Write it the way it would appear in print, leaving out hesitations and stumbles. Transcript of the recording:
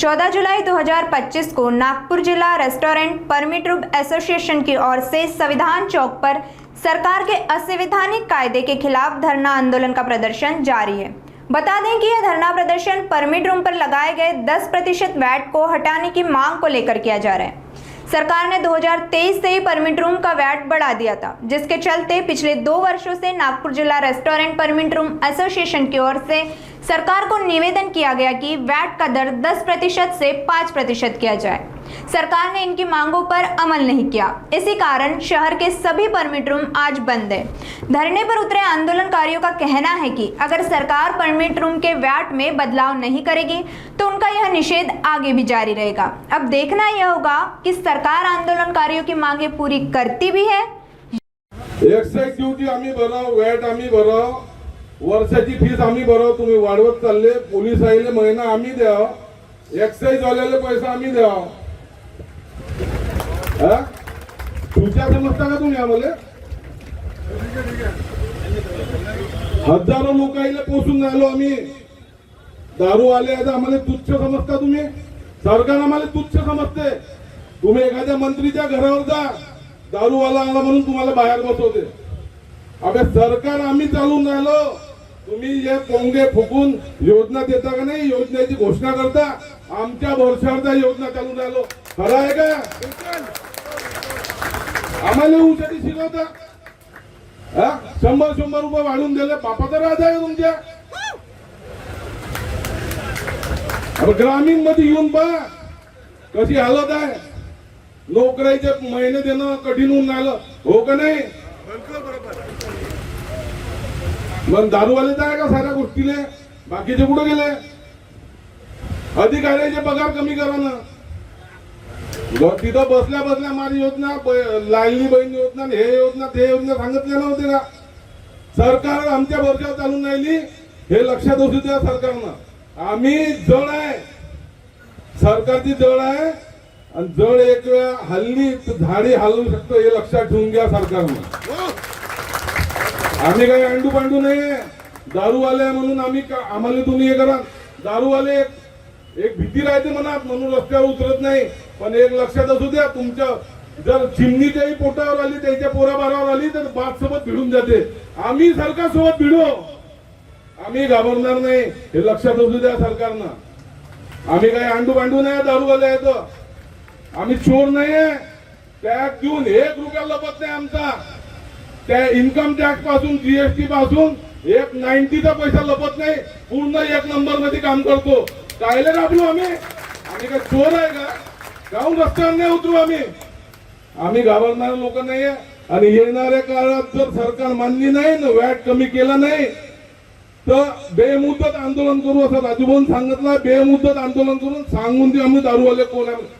14 जुलाई 2025 को नागपुर जिला restaurant permit room association की ओर से संविधान चौक पर सरकार के असंवैधानिक कायदे के खिलाफ धरना आंदोलन का प्रदर्शन जारी है। बता दें कि यह धरना प्रदर्शन परमिट रूम पर लगाए गए 10% वैट को हटाने की मांग को लेकर किया जा रहा है। सरकार ने 2023 से ही परमिट रूम का वैट बढ़ा दिया था, जिसके चलते पिछले 2 वर्षों से नागपुर जिला रेस्टोरेंट परमिट रूम एसोसिएशन की ओर से सरकार को निवेदन किया गया कि वैट का दर 10% से 5% किया जाए। सरकार ने इनकी मांगों पर अमल नहीं किया। इसी कारण शहर के सभी परमिट रूम आज बंद है। धरने पर उतरे आंदोलनकारियों का कहना है कि अगर सरकार परमिट रूम के वैट में बदलाव नहीं करेगी तो उनका यह निषेध आगे भी जारी रहेगा। अब देखना यह होगा कि सरकार आंदोलनकारियों की मांगे पूरी करती भी है। एक्साइज ड्यूटी आम्ही भराव, वॅट आम्ही भराव, वर्षाची फीस आम्ही भराव, तुम्ही वाढवत चालले। पोलीस आईले महिना आम्ही द्याव, एक्साइज वाल्याले पैसा आम्ही द्याव। तुझ्या समजता का तुम्ही आम्हाला? हजारो लोकांना पोचून राहिलो आम्ही। दारू आले आम्हाला तुच्छ समजता तुम्ही? सरकार आम्हाला तुच्छ समजते। तुम्ही एखाद्या मंत्रीच्या घरावर जा, दारूवाला आला म्हणून तुम्हाला बाहेर बसवते। अबे सरकार आम्ही चालून राहिलो, तुम्ही हे पोंगे फुकून योजना देता का नाही? योजनेची घोषणा करता, आमच्या भरोश्यावर योजना चालून राहिलो। खरं आहे का? आम्हाला उंचारी शिकवता 100 रुपये वाढून दिले, बापाचा राज आहे तुमच्या। ग्रामीण मध्ये येऊन पहा कशी हालत आहे। नोकरीचे महिने देणं कठीण होऊन राहिलं, हो का नाही? मग दारूवाले जाय का साऱ्या गोष्टीले? बाकीचे कुठे गेले? अधिकाऱ्याचे पगार कमी करा ना। तिथं बसल्या बसल्या माझी योजना, लाडली बहीण योजना, हे योजना ते योजना सांगितले नव्हते का? सरकार आमच्या भरोश्यावर चालून राहिली, हे लक्षात असू द्या सरकारनं। आम्ही जड आहे, सरकारची जड आहे, आणि जड एक वेळा हल्ली झाडी हलवू शकतो, हे लक्षात ठेवून घ्या सरकारनं। आम्ही काही अंडू पांडू नाही, दारूवाले म्हणून आम्हाला तुम्ही हे करा। दारूवाले एक भीती राहते मनात, म्हणून रस्त्यावर उतरत नाही। पण एक लक्षात असू द्या, तुमच्या जर चिमणीच्याही पोटावर आली, त्याच्या पोराबारावर आली तर बात सोबत भिडून जाते। आम्ही सरकार सोबत भिडू, आम्ही घाबरणार नाही, हे लक्षात असू द्या सरकारनं। आम्ही काही अंडू पांडू नाही, दारूवाले आहेत। आम्ही चोर नाहीये, टॅक्स देऊन 1 रुपया लपत नाही आमचा। त्या इन्कम टॅक्स पासून, जीएसटी पासून 1.90चा पैसा लपत नाही, पूर्ण 1 नंबर मध्ये काम करतो। कायले घाबरू आम्ही? आम्ही काय चोर आहे का? जाऊन रस्त्यावर नाही उतरू आम्ही घाबरणारे लोक नाहीये। आणि येणाऱ्या काळात जर सरकार मानली नाही ना, वॅट कमी केला नाही तर बेमुदत आंदोलन करू, असं राजूभाऊन सांगितलं। बेमुदत आंदोलन करून सांगून आम्ही दारूवाले कोण आहे